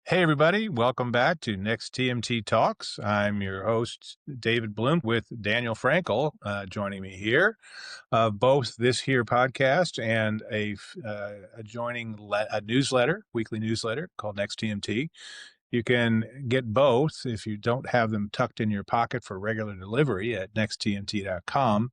Hey, everybody. Welcome back to Next TMT Talks. I'm your host, David Bloom, with Daniel Frankel joining me here. Both this here podcast and a newsletter, weekly newsletter called Next TMT. You can get both if you don't have them tucked in your pocket for regular delivery at nexttmt.com.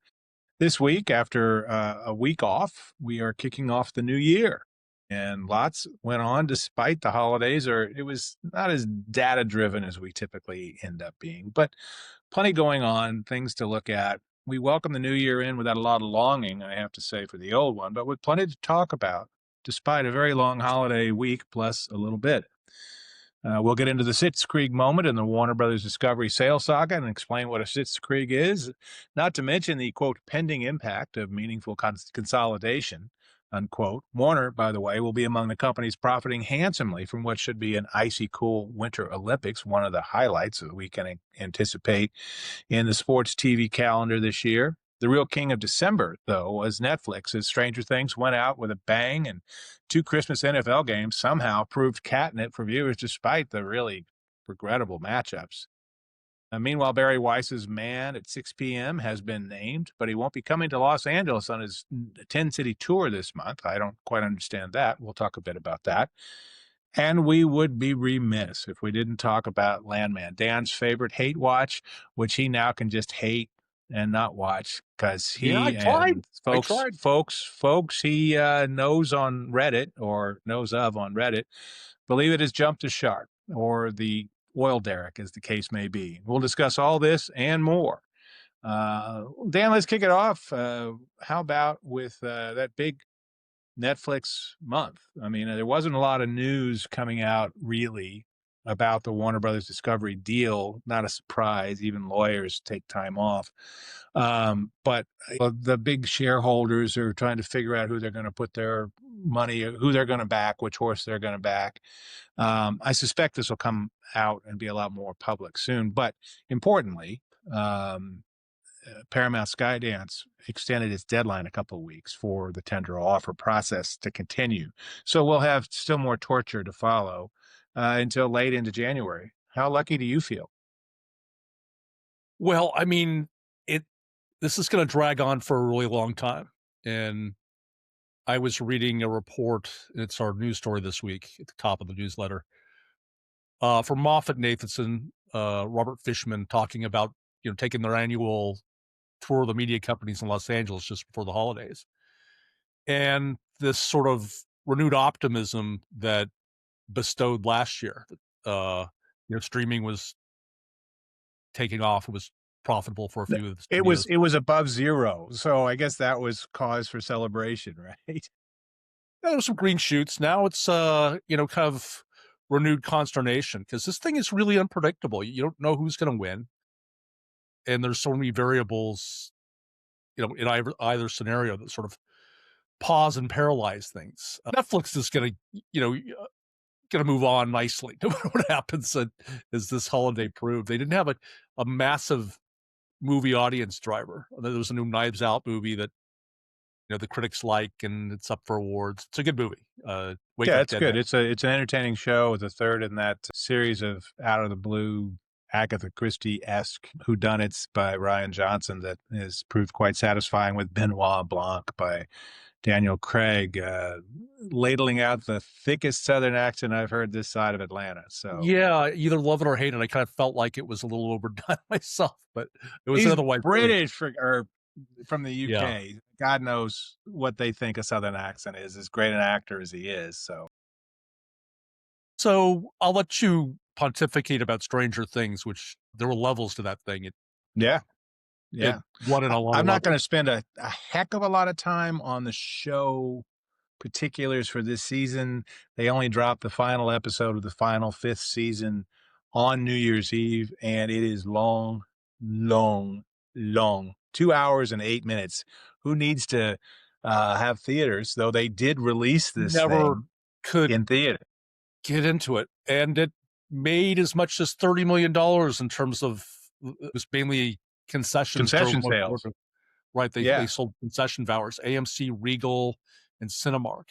This week, after a week off, we are kicking off the new year. And lots went on despite the holidays, or it was not as data driven as we typically end up being, but plenty going on, things to look at. We welcome the new year in without a lot of longing, I have to say, for the old one, but with plenty to talk about, despite a very long holiday week plus a little bit. We'll get into the Sitzkrieg moment in the Warner Brothers Discovery sales saga and explain what a Sitzkrieg is, not to mention the, quote, pending impact of meaningful consolidation, unquote. Warner, by the way, will be among the companies profiting handsomely from what should be an icy cool Winter Olympics, one of the highlights that we can anticipate in the sports TV calendar this year. The real king of December, though, was Netflix, as Stranger Things went out with a bang, and two Christmas NFL games somehow proved catnip for viewers despite the really regrettable matchups. Meanwhile, Barry Weiss's Man at 6 p.m. has been named, but he won't be coming to Los Angeles on his 10-city tour this month. I don't quite understand that. We'll talk a bit about that. And we would be remiss if we didn't talk about Landman, Dan's favorite hate watch, which he now can just hate and not watch because Yeah, I he tried. and I tried. folks he knows on Reddit or knows of on Reddit believe it has jumped a shark or the oil derrick, as the case may be. We'll discuss all this and more. Dan, let's kick it off. How about with that big Netflix month? I mean, there wasn't a lot of news coming out really about the Warner Brothers Discovery deal. Not a surprise. Even lawyers take time off. But the big shareholders are trying to figure out who they're going to put their money, who they're going to back, which horse they're going to back. I suspect this will come out and be a lot more public soon. But importantly, Paramount Skydance extended its deadline a couple of weeks for the tender offer process to continue. So we'll have still more torture to follow until late into January. How lucky do you feel? Well, I mean, this is going to drag on for a really long time. And I was reading a report, it's our news story this week at the top of the newsletter, from Moffat Nathanson, Robert Fishman, talking about, taking their annual tour of the media companies in Los Angeles just before the holidays. And this sort of renewed optimism that bestowed last year. Streaming was taking off. It was profitable for a few of the studios. It was above zero, so I guess that was cause for celebration, right? There were some green shoots. Now it's kind of renewed consternation because this thing is really unpredictable. You don't know who's going to win, and there's so many variables, in either scenario that sort of pause and paralyze things. Netflix is going to move on nicely no matter what happens, as this holiday proved. They didn't have a massive movie audience driver. There was a new Knives Out movie that the critics like, and it's up for awards. It's a good movie. Wake Yeah, Up it's Dead good. Man. It's an entertaining show. It's a third in that series of out of the blue Agatha Christie-esque whodunits by Ryan Johnson that has proved quite satisfying, with Benoit Blanc by Daniel Craig, ladling out the thickest Southern accent I've heard this side of Atlanta. So Yeah, either love it or hate it. I kind of felt like it was a little overdone myself, but it was he's otherwise really, British or from the yeah. UK. God knows what they think a Southern accent is, as great an actor as he is. So So I'll let you pontificate about Stranger Things, which there were levels to that thing. yeah, It yeah. won in a lot I'm of not going levels. to spend a heck of a lot of time on the show particulars for this season. They only dropped the final episode of the final fifth season on New Year's Eve, and it is long, long, long. 2 hours and 8 minutes. Who needs to have theaters? Though they did release this Never thing could in theater. get into it, and it made as much as $30 million in terms of, it was mainly concessions drove Concession most of sales. it. Right, they Yeah. sold concession vouchers, AMC, Regal, and Cinemark,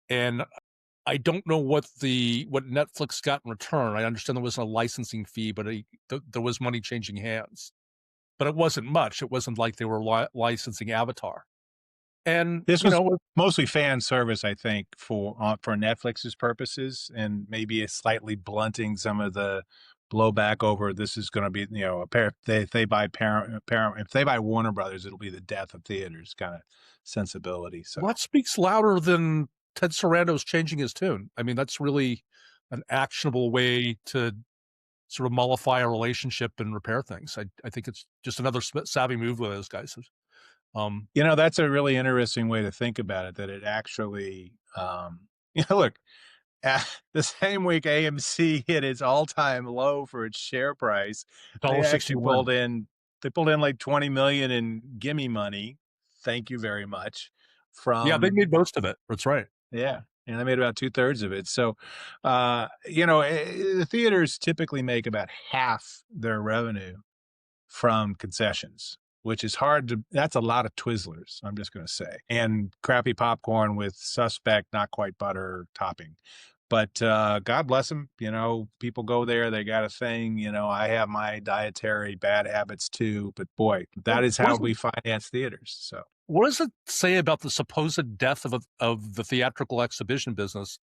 and I don't know what Netflix got in return. I understand there was a licensing fee, but there was money changing hands. But it wasn't much. It wasn't like they were licensing Avatar. And, This you was know, mostly fan service, I think, for Netflix's purposes, and maybe it's slightly blunting some of the blowback over this is going to be, a pair. They buy Paramount, if they buy Warner Brothers, it'll be the death of theaters kind of sensibility. So, that speaks louder than Ted Sarandos changing his tune. I mean, that's really an actionable way to sort of mollify a relationship and repair things. I think it's just another savvy move with those guys. Um, that's a really interesting way to think about it. That it actually, look, Uh, the same week AMC hit its all-time low for its share price, they actually $1.61. pulled in like 20 million in gimme money. Thank you very much. Yeah, they From made most of it. That's right. yeah, and they made about 2/3 of it. So, the theaters typically make about half their revenue from concessions, which is hard to that's a lot of Twizzlers, I'm just gonna say, and crappy popcorn with suspect, not quite butter topping. But, God bless them, people go there, they got a thing, I have my dietary bad habits too, but boy, that is What how is it? we finance theaters, so. What does it say about the supposed death of the theatrical exhibition business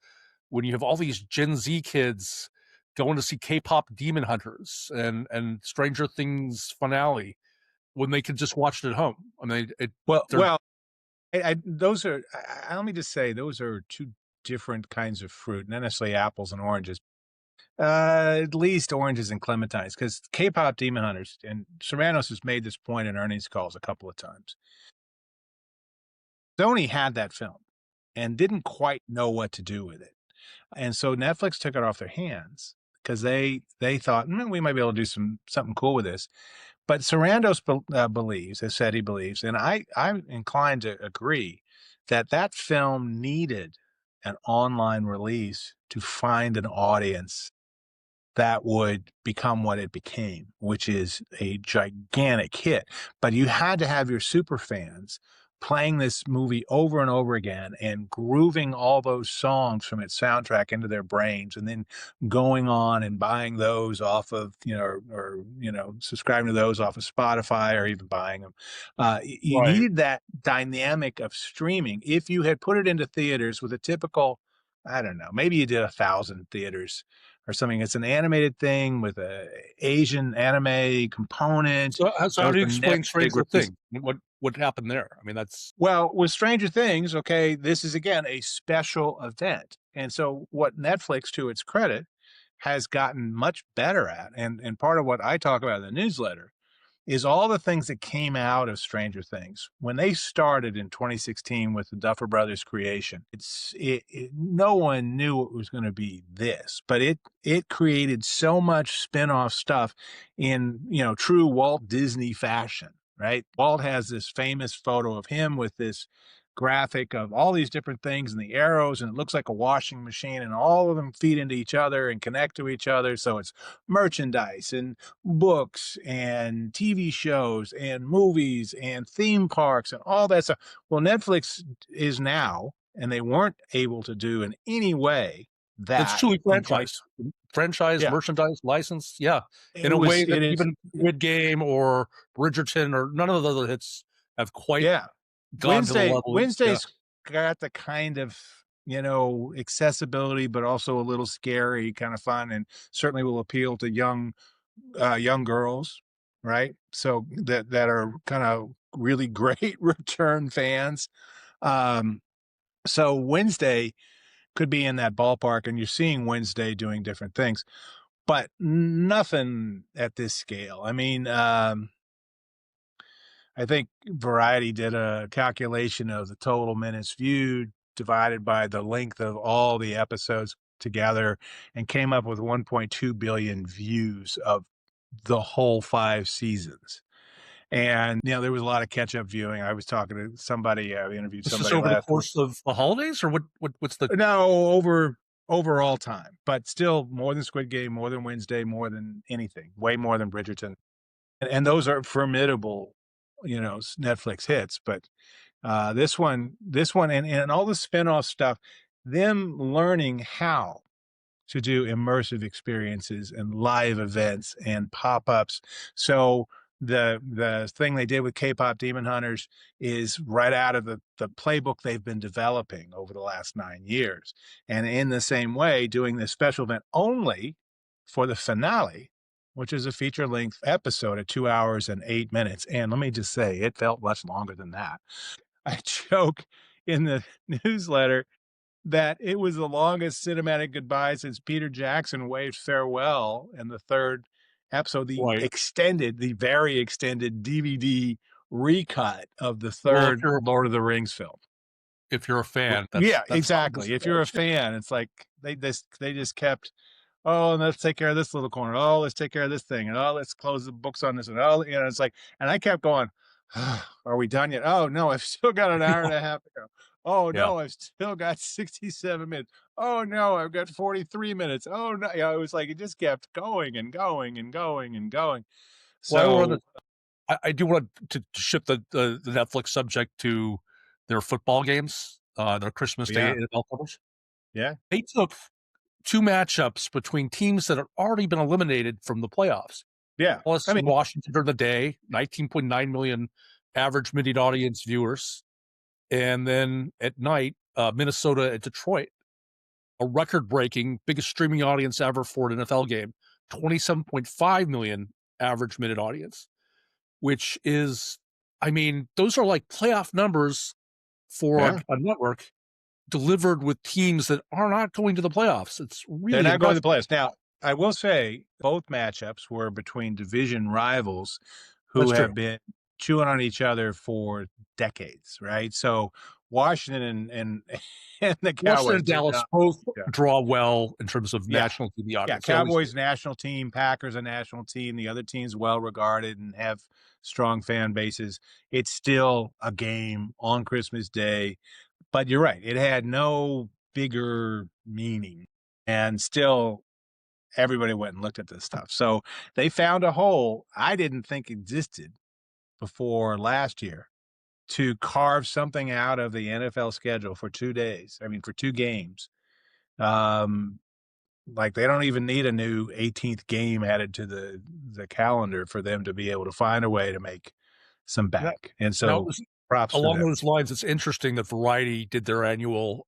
when you have all these Gen Z kids going to see K-pop Demon Hunters and Stranger Things finale when they could just watch it at home? I mean, they're Well, I those are let me just say, those are 2 different kinds of fruit, not necessarily apples and oranges. At least oranges and clementines, because K-pop Demon Hunters and Serranos has made this point in earnings calls a couple of times. Sony had that film and didn't quite know what to do with it, and so Netflix took it off their hands because they thought, we might be able to do something cool with this. But Sarandos believes, has said he believes, and I'm inclined to agree that that film needed an online release to find an audience that would become what it became, which is a gigantic hit. But you had to have your super fans playing this movie over and over again and grooving all those songs from its soundtrack into their brains and then going on and buying those off of, subscribing to those off of Spotify or even buying them. You right. needed that dynamic of streaming. If you had put it into theaters with a typical, I don't know, maybe you did 1,000 theaters or something. It's an animated thing with a Asian anime component. So how Those do you are never explain big Stranger releases. Things? What happened there? I mean, that's Well, with Stranger Things, okay, this is again a special event. And so what Netflix, to its credit, has gotten much better at, and part of what I talk about in the newsletter is all the things that came out of Stranger Things. When they started in 2016 with the Duffer Brothers creation, no one knew it was going to be this, but it created so much spin-off stuff in, true Walt Disney fashion, right? Walt has this famous photo of him with this graphic of all these different things and the arrows, and it looks like a washing machine, and all of them feed into each other and connect to each other. So it's merchandise and books and TV shows and movies and theme parks and all that stuff. Well, Netflix is now, and they weren't able to do in any way it's that truly in 20. franchise, Yeah, merchandise, license. Yeah, in it a was, way that it is, even Squid Game or Bridgerton or none of the other hits have quite yeah. gone to the level. Yeah, Wednesday's got the kind of, accessibility, but also a little scary, kind of fun, and certainly will appeal to young girls, right? So that are kind of really great return fans. Um, so Wednesday could be in that ballpark, and you're seeing Wednesday doing different things, but nothing at this scale. I mean, I think Variety did a calculation of the total minutes viewed divided by the length of all the episodes together and came up with 1.2 billion views of the whole 5 seasons. And, there was a lot of catch up viewing. I was talking to somebody, I interviewed this is somebody over the last week. course of the holidays, or what's the No, overall time, but still more than Squid Game, more than Wednesday, more than anything, way more than Bridgerton. And those are formidable, Netflix hits. But this one, and all the spinoff stuff. them learning how to do immersive experiences and live events and pop-ups. So the thing they did with K-pop Demon Hunters is right out of the playbook they've been developing over the last 9 years. And in the same way, doing this special event only for the finale, which is a feature-length episode at 2 hours and 8 minutes. And let me just say, it felt much longer than that. I joke in the newsletter that it was the longest cinematic goodbye since Peter Jackson waved farewell in the third episode, Right. the very extended DVD recut of the Well, third Lord of the Rings film. if you're a fan, Yeah, that's not a exactly. If you're a disappointment. fan, it's like they just kept, oh, and let's take care of this little corner. Oh, let's take care of this thing. And oh, let's close the books on this. And oh, it's like, and I kept going, are we done yet? Oh no, I've still got an hour and a half to go. Oh Yeah. no, I've still got 67 minutes. Oh no, I've got 43 minutes. Oh no, yeah, it was like it just kept going and going and going and going. While we're on the So I do want to shift the Netflix subject to their football games, their Christmas Day yeah, NFL coverage. yeah, They took 2 matchups between teams that had already been eliminated from the playoffs. yeah. Plus, I in mean, Washington during the day, 19.9 million average mid audience viewers. And then at night, Minnesota at Detroit, a record-breaking biggest streaming audience ever for an NFL game, 27.5 million average minute audience, which is, I mean, those are like playoff numbers for yeah. a network delivered with teams that are not going to the playoffs. It's They're really not going to impressive. the playoffs. Now, I will say both matchups were between division rivals who That's true. have been chewing on each other for decades, right? So Washington and and the Washington Cowboys, and they're Dallas not, both yeah, draw well in terms of yeah, national TV yeah. audience. They always do. Cowboys national team, Packers a national team. The other team's well regarded and have strong fan bases. It's still a game on Christmas Day, but you're right. It had no bigger meaning, and still everybody went and looked at this stuff. So they found a hole I didn't think existed before last year to carve something out of the NFL schedule for 2 days. I mean, for two games. Um, like they don't even need a new 18th game added to the calendar for them to be able to find a way to make some Now, bank. And now so props to along them. those lines, it's interesting that Variety did their annual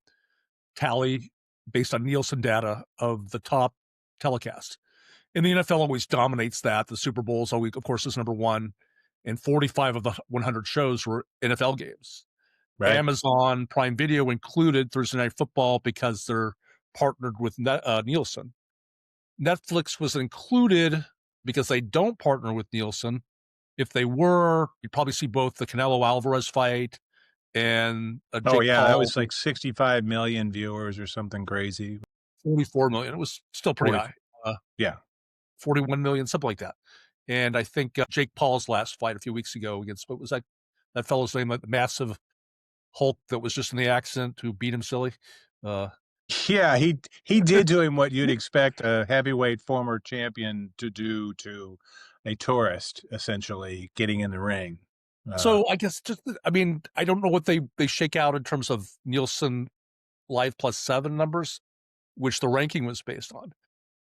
tally based on Nielsen data of the top telecast. And the NFL always dominates that. The Super Bowl is always, of course, is number one, and 45 of the 100 shows were NFL games. Right. Amazon Prime Video included Thursday Night Football because they're partnered with Nielsen. Netflix was included because they don't partner with Nielsen. If they were, you'd probably see both the Canelo Alvarez fight and Oh Jake yeah, that Paul, was like 65 million viewers or something crazy. 44 million. It was still pretty 40. high. Uh, Yeah. 41 million, something like that. And I think Jake Paul's last fight a few weeks ago against, what was that fellow's name, like the massive Hulk that was just in the accident who beat him silly. Uh, Yeah, he did to him what you'd expect a heavyweight former champion to do to a tourist, essentially getting in the ring. so I guess just, I mean, I don't know what they shake out in terms of Nielsen Live Plus 7 numbers, which the ranking was based on.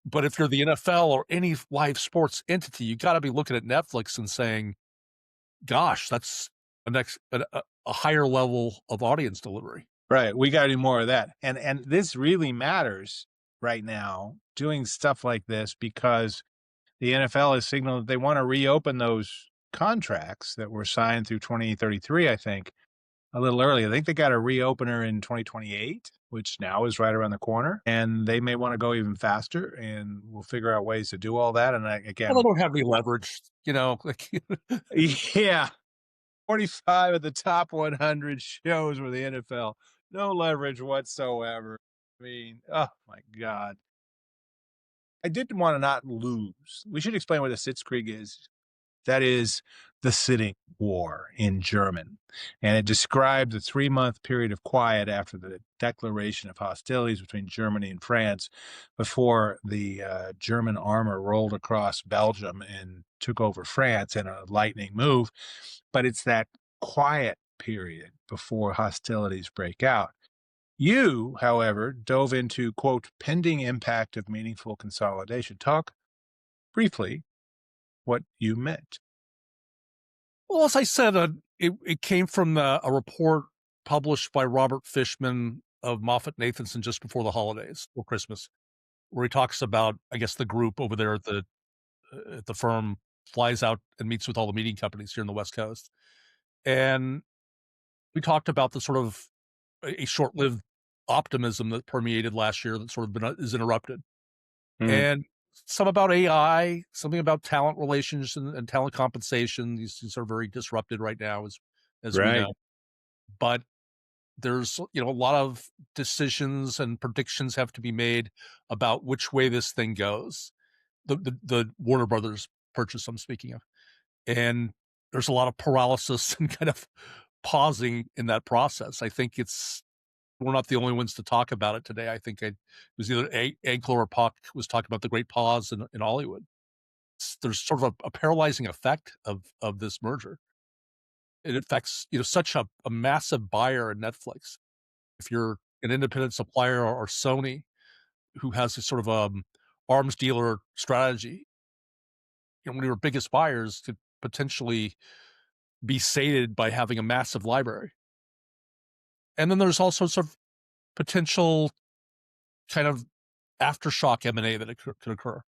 But if you're the NFL or any live sports entity, you got to be looking at Netflix and saying, "Gosh, that's a higher level of audience delivery." Right, we gotta do more of that, and this really matters right now, doing stuff like this because the NFL has signaled that they wanna reopen those contracts that were signed through 2033, I think, a little early. I think they got a reopener in 2028, which now is right around the corner, and they may wanna go even faster, and we'll figure out ways to do all that, and I Well, they again don't have any leverage, like yeah, 45 of the top 100 shows were the NFL. No leverage whatsoever. I mean, oh my god. I didn't wanna not lose. We should explain what a Sitzkrieg is. That is the sitting war in German, and it described the 3-month period of quiet after the declaration of hostilities between Germany and France before the German armor rolled across Belgium and took over France in a lightning move. But it's that quiet period before hostilities break out. You, however, dove into, quote, pending impact of meaningful consolidation. Talk briefly what you meant. Well, as I said, it came from a report published by Robert Fishman of Moffett Nathanson just before the holidays or Christmas, where he talks about, I guess, the group over there at the firm flies out and meets with all the meeting companies here in the West Coast. And we talked about the sort of a short-lived optimism that permeated last year that sort of is interrupted. Mm, And some about AI, something about talent relations and talent compensation. These are very disrupted right now, as we right. know. But there's a lot of decisions and predictions have to be made about which way this thing goes. The Warner Brothers purchase I'm speaking of, and there's a lot of paralysis and kind of pausing in that process. I think we're not the only ones to talk about it today. I think it was either Ankler or Puck was talking about the great pause in Hollywood. There's sort of a paralyzing effect of this merger. It affects such a massive buyer in Netflix. If you're an independent supplier or Sony who has this sort of arms dealer strategy, one of your biggest buyers could potentially be sated by having a massive library. And then there's all sorts of potential kind of aftershock M&A that could occur.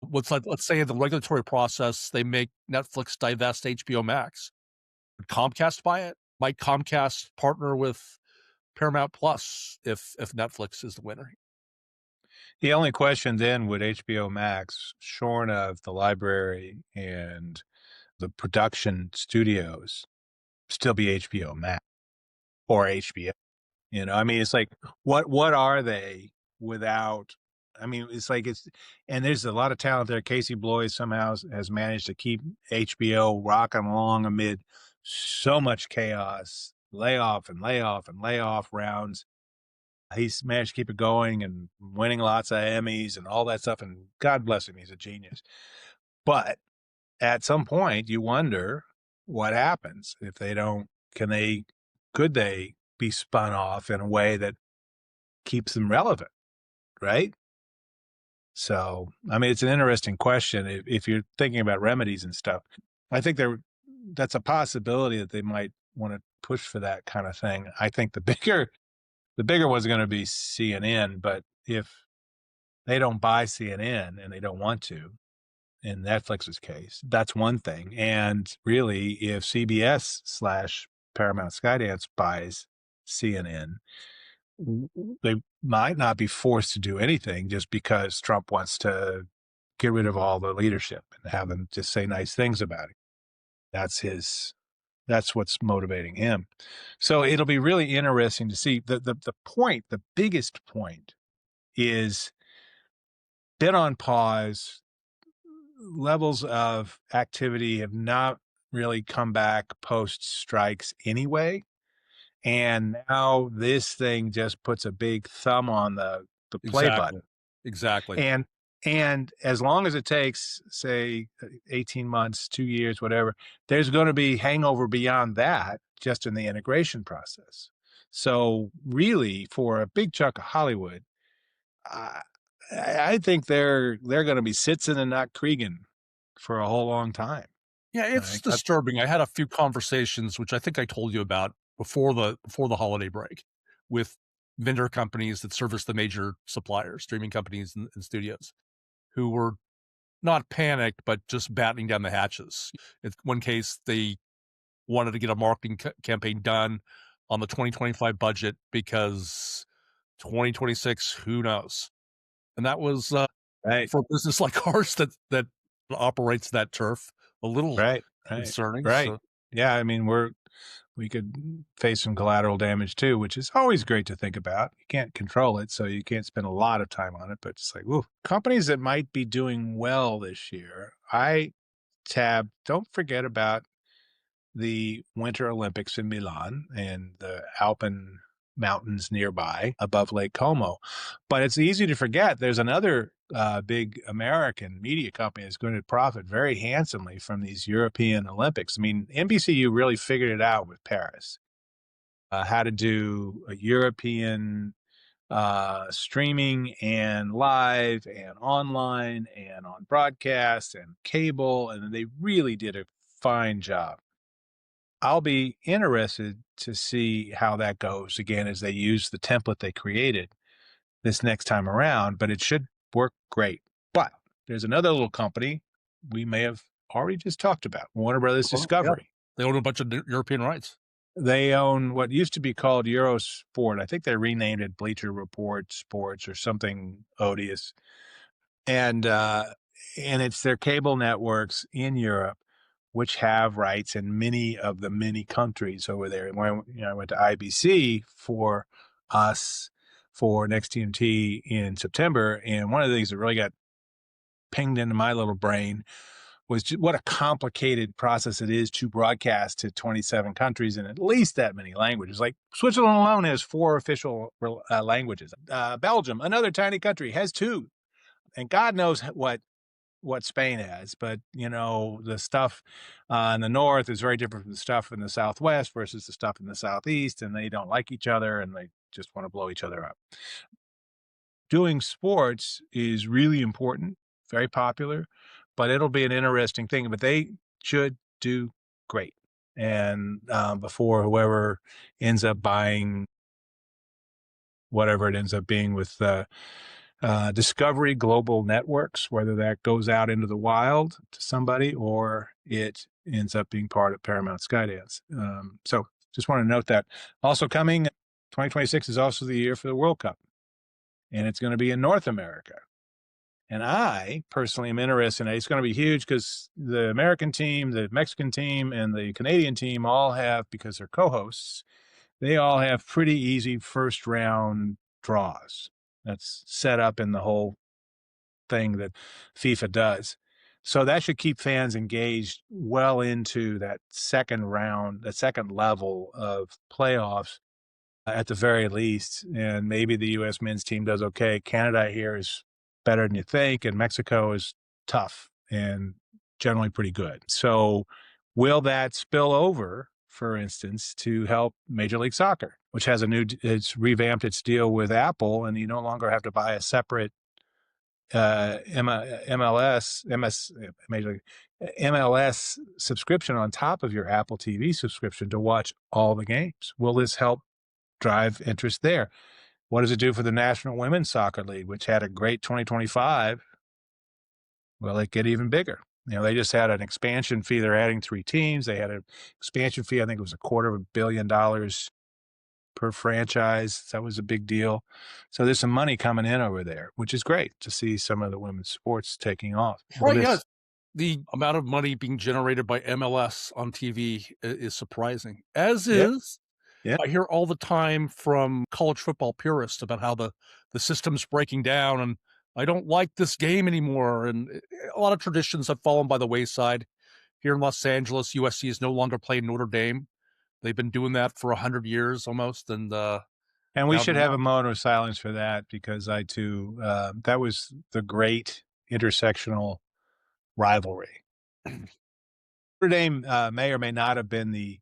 Let's say in the regulatory process, they make Netflix divest HBO Max. Would Comcast buy it? Might Comcast partner with Paramount Plus if Netflix is the winner? The only question then, would HBO Max, shorn of the library and the production studios, still be HBO Max or HBO? I mean, it's like, what are they without? I mean, it's like and there's a lot of talent there. Casey Bloys somehow has managed to keep HBO rocking along amid so much chaos, layoff and layoff and layoff rounds. He's managed to keep it going and winning lots of Emmys and all that stuff. And God bless him, he's a genius. But at some point, you wonder what happens if they don't. Could they be spun off in a way that keeps them relevant, right? So, I mean, it's an interesting question. If you're thinking about remedies and stuff, I think that's a possibility that they might want to push for that kind of thing. I think the bigger one's going to be CNN, but if they don't buy CNN and they don't want to, in Netflix's case, that's one thing. And really, if CBS slash Paramount Skydance buys CNN, they might not be forced to do anything just because Trump wants to get rid of all the leadership and have them just say nice things about it. That's what's motivating him. So it'll be really interesting to see. The biggest point is been on pause. Levels of activity have not really come back post strikes anyway. And now this thing just puts a big thumb on the play Exactly. button. Exactly. And as long as it takes, say, 18 months, 2 years, whatever, there's going to be hangover beyond that just in the integration process. So really, for a big chunk of Hollywood, I, I think they're going to be sitzing and not Kriegen for a whole long time. Yeah, I it's think that, disturbing. I had a few conversations, which I think I told you about before the holiday break, with vendor companies that service the major suppliers, streaming companies and studios, who were not panicked, but just battening down the hatches. In one case, they wanted to get a marketing campaign done on the 2025 budget because 2026, who knows? And that was right, for a business like ours that operates that turf a little right, right, concerning. right. So Yeah, I mean, we could face some collateral damage too, which is always great to think about. You can't control it, so you can't spend a lot of time on it. But it's like, ooh, companies that might be doing well this year. Don't forget about the Winter Olympics in Milan and the Alpine mountains nearby above Lake Como. But it's easy to forget there's another big American media company that's going to profit very handsomely from these European Olympics. I mean, NBCU really figured it out with Paris. how to do a European streaming and live and online and on broadcast and cable, and they really did a fine job. I'll be interested to see how that goes again as they use the template they created this next time around, but it should work great. But there's another little company we may have already just talked about, Warner Brothers Well, yeah, Discovery. they own a bunch of European rights. They own what used to be called Eurosport. I think they renamed it Bleacher Report Sports or something odious. And it's their cable networks in Europe, which have rights in many of the many countries over there. And when I went to IBC for us for Next TMT in September, and one of the things that really got pinged into my little brain was just what a complicated process it is to broadcast to 27 countries in at least that many languages. Like Switzerland alone has 4 official languages. Belgium, another tiny country, has 2, and God knows what Spain has. But the stuff in the north is very different from the stuff in the southwest versus the stuff in the southeast, and they don't like each other and they just want to blow each other up. Doing sports is really important, very popular, but it'll be an interesting thing. But they should do great. And before whoever ends up buying whatever it ends up being with Discovery Global Networks, whether that goes out into the wild to somebody or it ends up being part of Paramount Skydance. So just want to note that. Also coming, 2026 is also the year for the World Cup, and it's going to be in North America. And I personally am interested in it. It's going to be huge because the American team, the Mexican team, and the Canadian team all have, because they're co-hosts, they all have pretty easy first round draws. That's set up in the whole thing that FIFA does. So that should keep fans engaged well into that second round, that second level of playoffs at the very least. And maybe the U.S. men's team does okay. Canada here is better than you think, and Mexico is tough and generally pretty good. So will that spill over, for instance, to help Major League Soccer, which has it's revamped its deal with Apple, and you no longer have to buy a separate MLS subscription on top of your Apple TV subscription to watch all the games? Will this help drive interest there? What does it do for the National Women's Soccer League, which had a great 2025? Will it get even bigger? They just had an expansion fee. They're adding 3 teams. They had an expansion fee. I think it was $250 million per franchise. That was a big deal. So there's some money coming in over there, which is great to see some of the women's sports taking off. Right, yes. The amount of money being generated by MLS on TV is surprising, as is. Yeah. I hear all the time from college football purists about how the system's breaking down and I don't like this game anymore. And a lot of traditions have fallen by the wayside. Here in Los Angeles, USC is no longer playing Notre Dame. They've been doing that for 100 years almost. And we should have a moment of silence for that, because I too, that was the great intersectional rivalry. Notre Dame may or may not have been the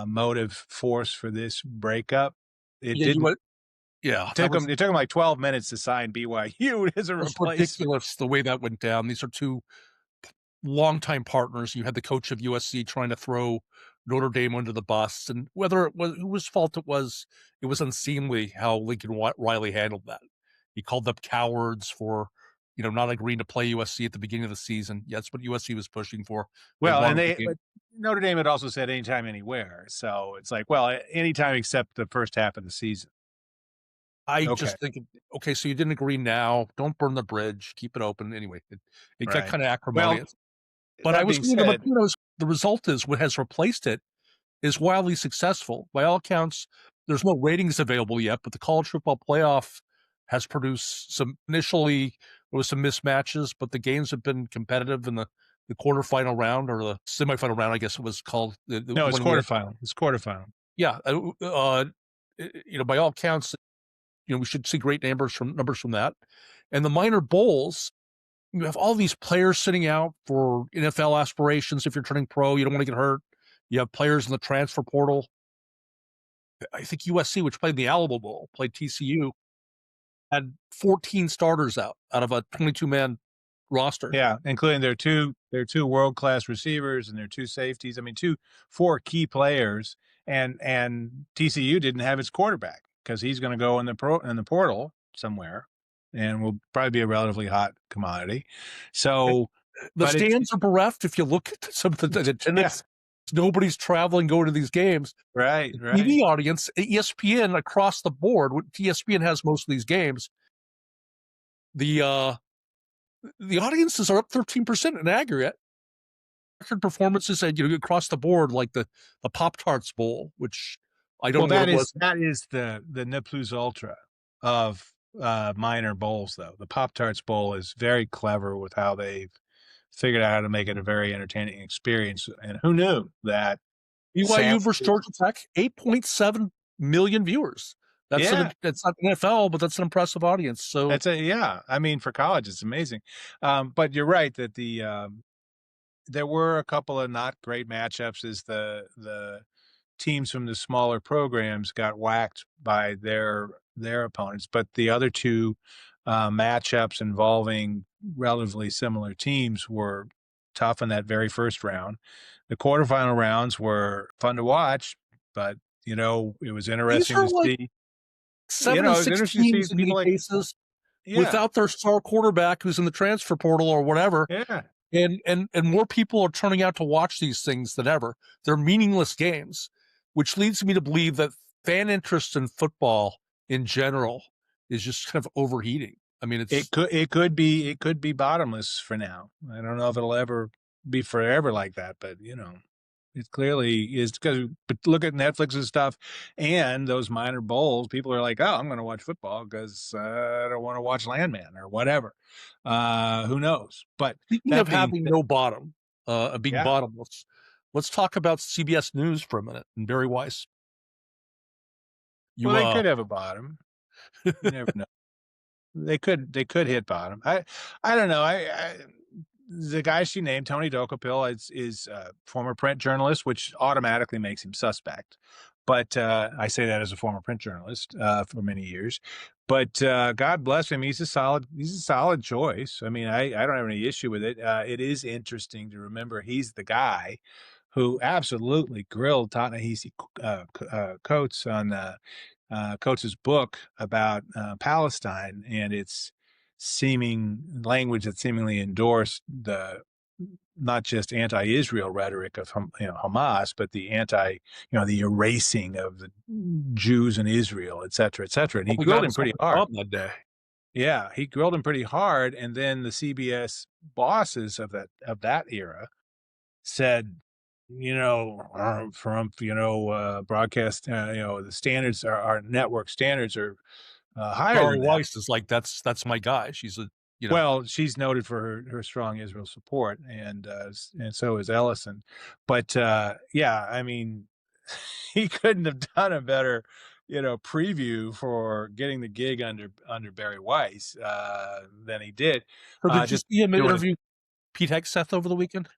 motive force for this breakup. It took them like 12 minutes to sign BYU as a replacement. Ridiculous the way that went down. These are 2 longtime partners. You had the coach of USC trying to throw Notre Dame under the bus, and whether it was whose fault it was unseemly how Lincoln Riley handled that. He called them cowards for not agreeing to play USC at the beginning of the season. Yeah, that's what USC was pushing for. Well, but Notre Dame had also said anytime, anywhere. So it's like, well, anytime except the first half of the season. Just think, okay, so you didn't agree now. Don't burn the bridge. Keep it open. Anyway, it got kind of acrimonious. But I was thinking about, the result is what has replaced it is wildly successful. By all accounts, there's no ratings available yet, but the college football playoff has produced initially there was some mismatches, but the games have been competitive in the quarterfinal round, or the semifinal round, I guess it was called. No, it's quarterfinal. It's quarterfinal. Yeah. By all accounts, we should see great numbers from that. And the minor bowls, you have all these players sitting out for NFL aspirations. If you're turning pro, you don't want to get hurt. You have players in the transfer portal. I think USC, which played the Alamo Bowl, played TCU, had 14 starters out of a 22-man roster. Yeah, including their two world class receivers and their two safeties. I mean, four key players, and TCU didn't have its quarterback because he's going to go in the portal somewhere, and will probably be a relatively hot commodity. So, The but it's stands are bereft. If you look at some of the yeah, attendance, nobody's traveling going to these games. right, The right. TV audience, ESPN across the board, ESPN has most of these games. The audiences are up 13% in aggregate. Record performances and across the board, like the Pop Tarts Bowl, which I don't Well, know what it was. that is the ne plus ultra of minor bowls, though. The Pop Tarts Bowl is very clever with how they've figured out how to make it a very entertaining experience. And who knew that San BYU versus Georgia Tech, 8.7 million viewers. That's Yeah, that's not NFL, but that's an impressive audience. So yeah. I mean, for college, it's amazing. But you're right that there were a couple of not great matchups as the teams from the smaller programs got whacked by their opponents. But the other two matchups involving relatively similar teams were tough in that very first round. The quarterfinal rounds were fun to watch, but it was these interesting are to like see. 7 and It was 6 interesting to see teams in people many like cases yeah, without their star quarterback who's in the transfer portal or whatever. yeah. And more people are turning out to watch these things than ever. They're meaningless games, which leads me to believe that fan interest in football in general is just kind of overheating. I mean, it's It could be bottomless for now. I don't know if it'll ever be forever like that, but it clearly is because. But look at Netflix's stuff and those minor bowls. People are like, "Oh, I'm going to watch football because I don't want to watch Landman or whatever." Who knows? But speaking of that being, having no bottom, being yeah. bottomless. Let's talk about CBS News for a minute and Barry Weiss. Well, You they could have a bottom. You never know. They could hit bottom. I don't know. The guy she named, Tony Dokapil, is a former print journalist, which automatically makes him suspect. But I say that as a former print journalist for many years. But God bless him, he's a solid choice. I mean, I don't have any issue with it. It is interesting to remember he's the guy who absolutely grilled Ta-Nehisi Coates on Coates's book about Palestine and its seeming language that seemingly endorsed the not just anti-Israel rhetoric of Hamas, but the the erasing of the Jews in Israel, et cetera, et cetera. And he probably grilled got him himself pretty a hard. job that day. Yeah, he grilled him pretty hard. And then the CBS bosses of that era said, from broadcast, the standards, our network standards are higher Barry than that. Weiss is like, that's my guy. She's a Well, she's noted for her strong Israel support, and so is Ellison. But yeah, I mean, he couldn't have done a better, preview for getting the gig under Barry Weiss than he did. So did you Just see him doing it. interview Pete Hegseth over the weekend?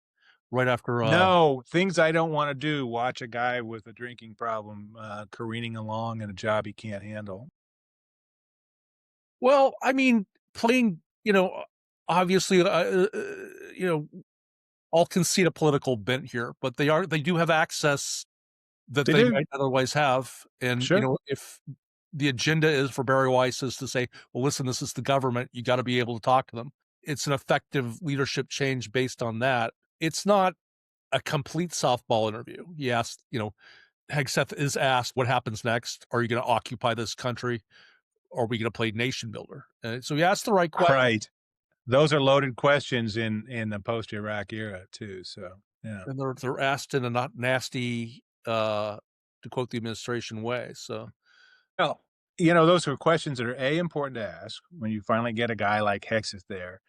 Right after No, things I don't want to do. Watch a guy with a drinking problem careening along in a job he can't handle. well, I mean, playing, obviously, I'll concede a political bent here, but they do have access that They they do, might otherwise have. And, sure. if the agenda is for Barry Weiss is to say, well, listen, this is the government, you got to be able to talk to them. It's an effective leadership change based on that. It's not a complete softball interview. He asked, Hegseth is asked, what happens next? Are you going to occupy this country? Or are we going to play nation builder? So he asked the right question. Right. Those are loaded questions in the post-Iraq era too. So yeah. And they're asked in a not nasty, to quote the administration way. So Well, those are questions that are A, important to ask when you finally get a guy like Hexeth there.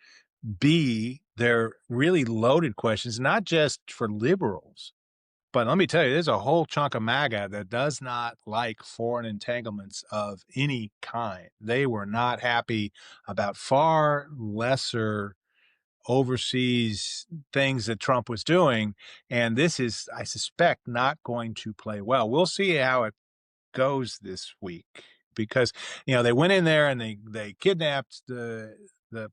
B, they're really loaded questions, not just for liberals. But let me tell you, there's a whole chunk of MAGA that does not like foreign entanglements of any kind. They were not happy about far lesser overseas things that Trump was doing. And this is, I suspect, not going to play well. We'll see how it goes this week because they went in there and they kidnapped the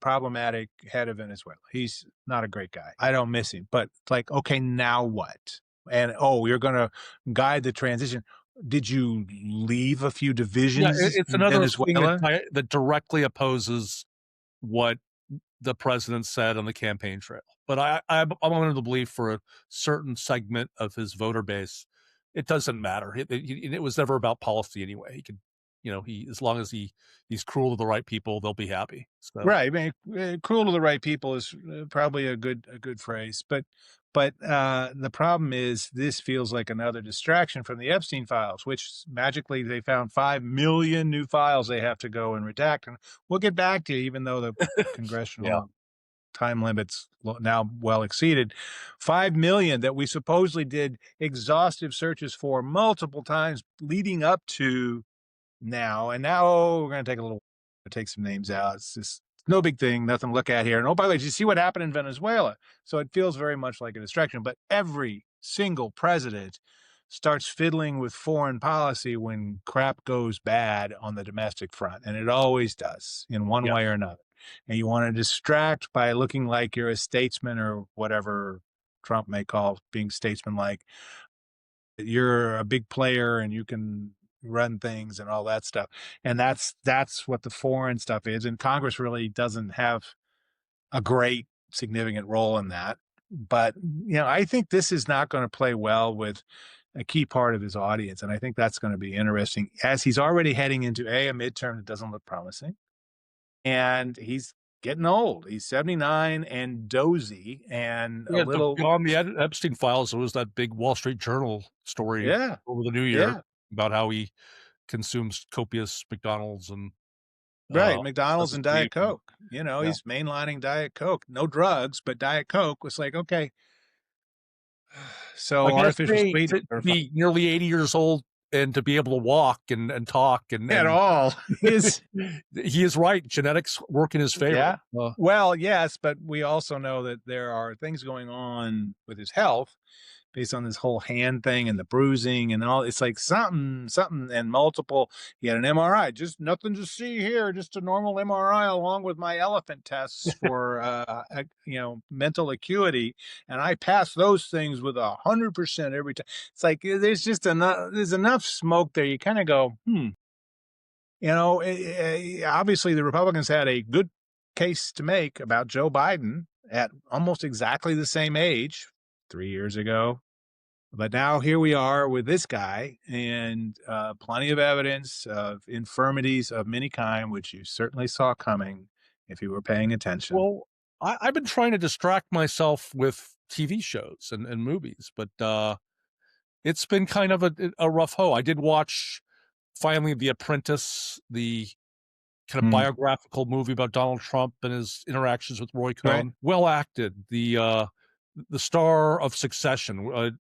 problematic head of Venezuela. He's not a great guy. I don't miss him, but it's like, okay, now what? And you're going to guide the transition. Did you leave a few Yeah, divisions it's in another thing Venezuela? that directly opposes what the president said on the campaign trail. But I'm under the belief for a certain segment of his voter base, it doesn't matter. It was never about policy anyway. He could, he as long as he's cruel to the right people, they'll be happy. So Right. I mean, cruel to the right people is probably a good phrase, but the problem is this feels like another distraction from the Epstein files, which magically they found 5 million new files they have to go and redact, and we'll get back to, even though the yeah, congressional time limits now well exceeded, 5 million that we supposedly did exhaustive searches for multiple times leading up to now. And now we're going to take a little take some names out. It's just no big thing, nothing to look at here. And by the way, did you see what happened in Venezuela? So it feels very much like a distraction, but every single president starts fiddling with foreign policy when crap goes bad on the domestic front, and it always does in one yeah. way or another. And you want to distract by looking like you're a statesman or whatever Trump may call being statesman-like. You're a big player and you can run things and all that stuff. And that's what the foreign stuff is. And Congress really doesn't have a great significant role in that. But I think this is not going to play well with a key part of his audience. And I think that's going to be interesting as he's already heading into a midterm that doesn't look promising. And he's getting old. He's 79 and dozy and a Yeah, little, beyond the Epstein files, there was that big Wall Street Journal story yeah, over the new year yeah. about how he consumes copious McDonald's and Right, does McDonald's his and Diet meat. Coke. Yeah. He's mainlining Diet Coke. No drugs, but Diet Coke was like, okay. I So gotta artificial say, sweeteners to are fine be nearly 80 years old and to be able to walk and talk at and all. Is he is right. Genetics work in his favor. yeah. Well, yes, but we also know that there are things going on with his health based on this whole hand thing and the bruising and all. It's like something, and multiple. He had an MRI, just nothing to see here, just a normal MRI along with my elephant tests for mental acuity, and I pass those things with 100% every time. It's like there's enough smoke there. You kind of go, obviously the Republicans had a good case to make about Joe Biden at almost exactly the same age 3 years ago. But now here we are with this guy, and plenty of evidence of infirmities of many kind, which you certainly saw coming if you were paying attention. Well, I've been trying to distract myself with TV shows and movies, but it's been kind of a rough hoe. I did watch finally The Apprentice, the kind of Mm, biographical movie about Donald Trump and his interactions with Roy right? Cohn. Well acted. The star of Succession,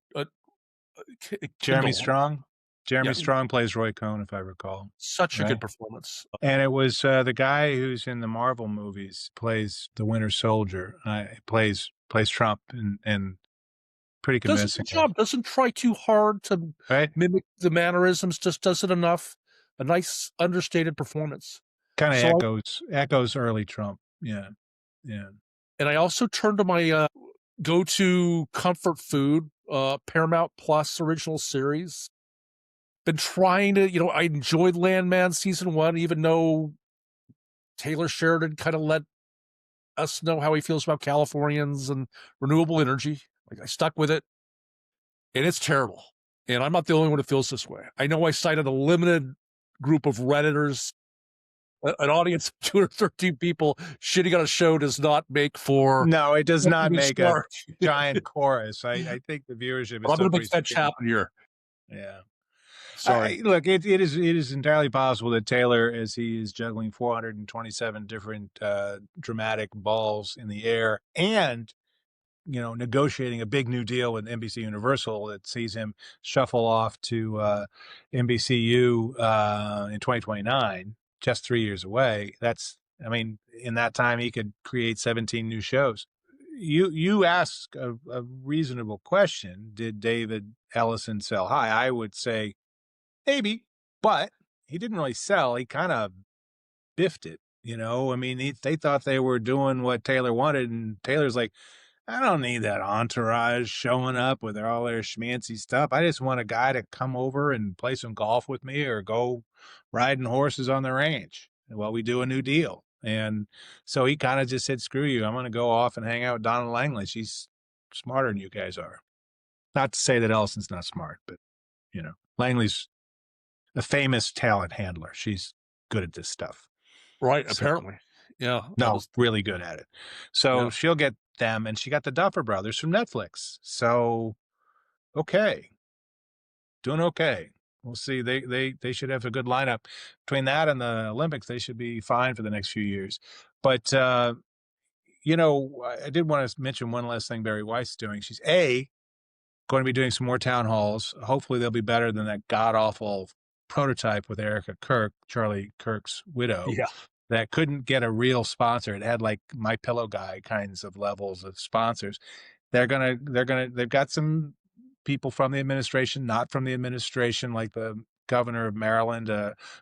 Jeremy Kindle. Strong. Jeremy Yeah, Strong plays Roy Cohn, if I recall. such a good Right. performance. And it was the guy who's in the Marvel movies plays the Winter Soldier. Plays Trump and pretty Does a good convincingly. job. Doesn't try too hard to Right? mimic the mannerisms. Just does it enough. A nice understated performance. Kind of So, echoes early Trump. Yeah. Yeah. and I also turned to my go-to comfort food, Paramount Plus original series. Been trying to, I enjoyed Landman season 1, even though Taylor Sheridan kind of let us know how he feels about Californians and renewable energy. Like, I stuck with it, and it's terrible. And I'm not the only one who feels this way. I know I cited a limited group of Redditors. An audience of 213 people shitting on a show does not make for No, it does not even make a start. giant chorus. I think the viewership But is I'm still going to make pretty fetch skinny. happen here. Yeah. Sorry. Look, it is entirely possible that Taylor, as he is juggling 427 different dramatic balls in the air, and negotiating a big new deal with NBC Universal that sees him shuffle off to NBCU in 2029, just 3 years away. I mean, in that time, he could create 17 new shows. You ask a reasonable question. Did David Ellison sell high? I would say maybe. but he didn't really sell. He kind of biffed it. I mean, they thought they were doing what Taylor wanted, and Taylor's like, I don't need that entourage showing up with all their schmancy stuff. I just want a guy to come over and play some golf with me or go riding horses on the range while we do a new deal. And so he kind of just said, screw you. I'm going to go off and hang out with Donna Langley. She's smarter than you guys are. Not to say that Ellison's not smart, but, Langley's a famous talent handler. She's good at this stuff. Right, So, apparently. Yeah. no, really good at it. So Yeah. she'll get them, and she got the Duffer Brothers from Netflix. So, okay, doing okay. We'll see. They should have a good lineup between that and the Olympics. They should be fine for the next few years. But I did want to mention one last thing Barry Weiss is doing. She's going to be doing some more town halls. Hopefully, they'll be better than that god awful prototype with Erica Kirk, Charlie Kirk's widow, Yeah. that couldn't get a real sponsor. It had like My Pillow Guy kinds of levels of sponsors. They've got some people from the administration, not from the administration, like the governor of Maryland,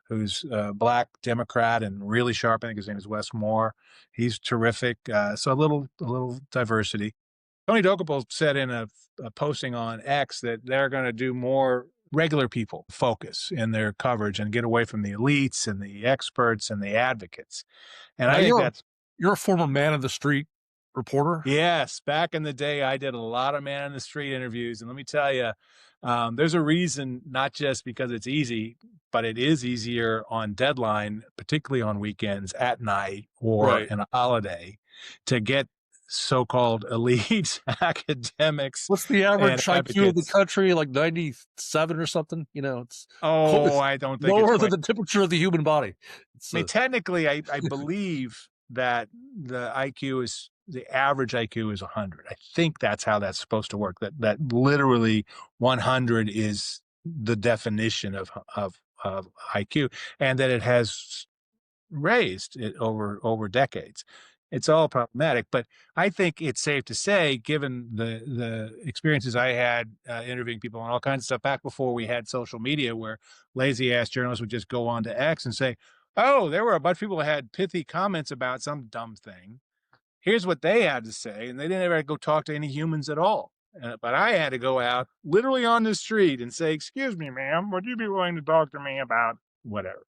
who's a black Democrat and really sharp. I think his name is Wes Moore. He's terrific. So a little diversity. Tony Dokoupil said in a posting on X that they're going to do more regular people focus in their coverage and get away from the elites and the experts and the advocates. And Now I think you're a former man of the street reporter. yes, back in the day, I did a lot of man on the street interviews. And let me tell you, there's a reason, not just because it's easy, but it is easier on deadline, particularly on weekends at night or Right. in a holiday, to get so-called elite academics What's the and average IQ of the advocates. country? Like 97 or something? It's Oh, it's I don't think it's lower than quite. the temperature of the human body. It's I mean, technically, I believe that the average IQ is 100. I think that's how that's supposed to work. That literally 100 is the definition of IQ, and that it has raised it over decades. It's all problematic, but I think it's safe to say, given the experiences I had interviewing people and all kinds of stuff back before we had social media, where lazy ass journalists would just go on to X and say, "Oh, there were a bunch of people that had pithy comments about some dumb thing. Here's what they had to say," and they didn't ever go talk to any humans at all. But I had to go out literally on the street and say, "Excuse me, ma'am, would you be willing to talk to me about whatever?"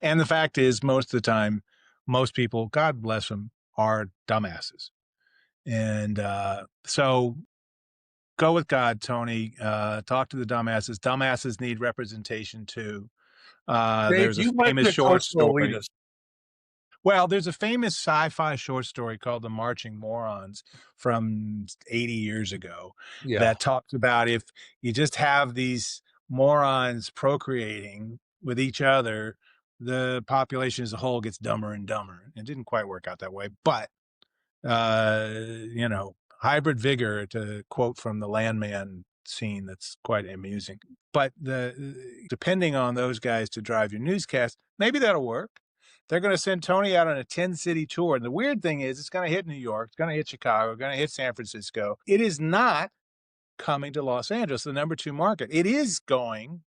And the fact is, most of the time, most people, God bless them, are dumbasses. And so go with God, Tony. Talk to the dumbasses. Dumbasses need representation too. Dave, There's a you might be famous a short cultural story. elitist. Well, there's a famous sci-fi short story called The Marching Morons from 80 years ago Yeah. that talks about if you just have these morons procreating with each other, the population as a whole gets dumber and dumber. It didn't quite work out that way, but hybrid vigor, to quote from the Landman scene, that's quite amusing. But depending on those guys to drive your newscast, maybe that'll work. They're going to send Tony out on a 10-city tour. And the weird thing is, it's going to hit New York, it's going to hit Chicago, it's going to hit San Francisco. It is not coming to Los Angeles, the number 2 market. It is going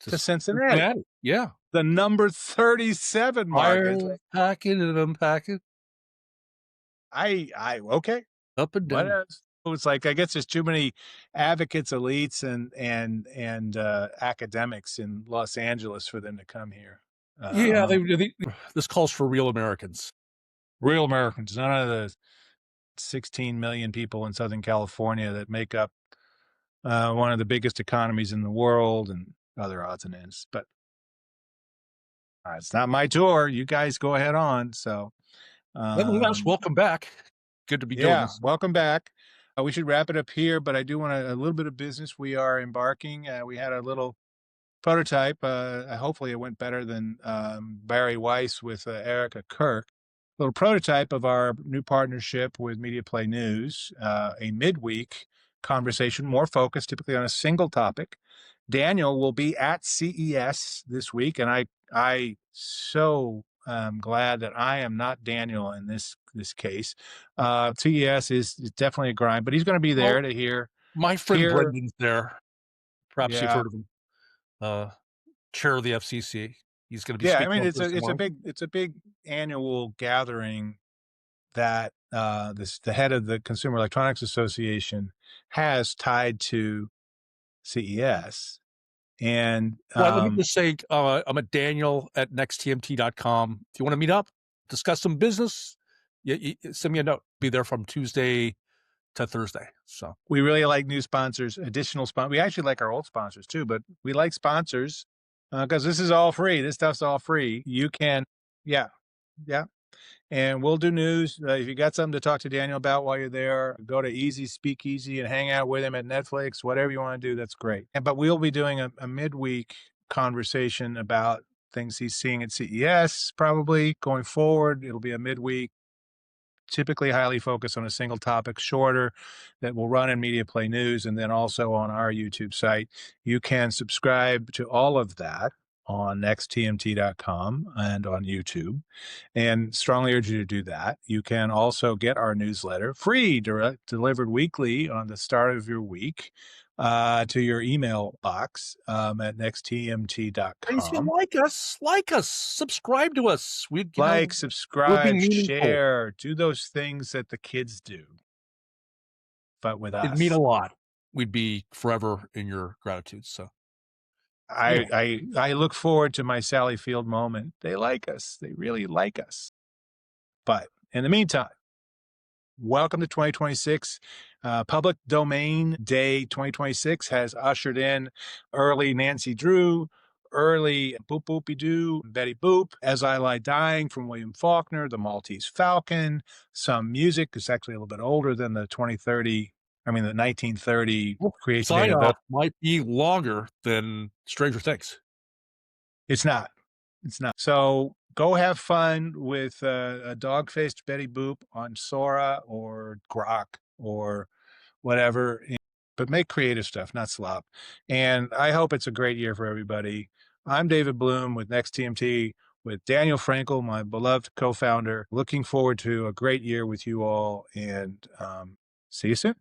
to Cincinnati, Yeah. the number 37 market. Packing and unpacking, Okay. up and What down. else? It's like, I guess there's too many advocates, elites, and academics in Los Angeles for them to come here. Yeah, this calls for real Americans. Real Americans, none of the 16 million people in Southern California that make up one of the biggest economies in the world, and other odds and ends. But it's not my tour. You guys go ahead on. So, Nevertheless, welcome back. Good to be doing yeah, this. welcome back. We should wrap it up here, but I do want a little bit of business. We are embarking. We had a little prototype. Hopefully, it went better than Barry Weiss with Erica Kirk. Little prototype of our new partnership with Media Play News, a midweek conversation, more focused typically on a single topic. Daniel will be at CES this week, and I so glad that I am not Daniel in this case. CES is definitely a grind, but he's going to be there to hear. My friend Brendan's there. Perhaps you've Yeah, heard of him. chair of the FCC. He's going to be Yeah, I speaking mean on Thursday morning. it's a big annual gathering that the head of the Consumer Electronics Association has tied to CES. And Well, let me just say, I'm at Daniel at nexttmt.com. If you want to meet up, discuss some business, you send me a note. Be there from Tuesday to Thursday. So we really like new sponsors, additional sponsors. We actually like our old sponsors too, but we like sponsors because this is all free. This stuff's all free. You can, yeah, yeah. And we'll do news. If you got something to talk to Daniel about while you're there, go to Easy Speakeasy and hang out with him at Netflix, whatever you want to do, that's great. But we'll be doing a midweek conversation about things he's seeing at CES probably going forward. It'll be a midweek, typically highly focused on a single topic, shorter, that will run in Media Play News and then also on our YouTube site. You can subscribe to all of that on nexttmt.com and on YouTube, and strongly urge you to do that. You can also get our newsletter free, delivered weekly on the start of your week to your email box at if you nexttmt.com. like us, subscribe to us. Like, We're being subscribe, meaningful. share, do those things that the kids do, but with It'd mean a us. lot. We'd be forever in your gratitude. So anyway, I look forward to my Sally Field moment. They like us. They really like us. But in the meantime, welcome to 2026. Public Domain Day 2026 has ushered in early Nancy Drew, early Boop Boopy Doo, Betty Boop, As I Lie Dying from William Faulkner, The Maltese Falcon, some music is actually a little bit older than the 1930 creation date sign of the. off might be longer than Stranger Things. It's not. It's not. So go have fun with a dog-faced Betty Boop on Sora or Grok or whatever, but make creative stuff, not slop. And I hope it's a great year for everybody. I'm David Bloom with Next TMT with Daniel Frankel, my beloved co-founder. Looking forward to a great year with you all, and see you soon.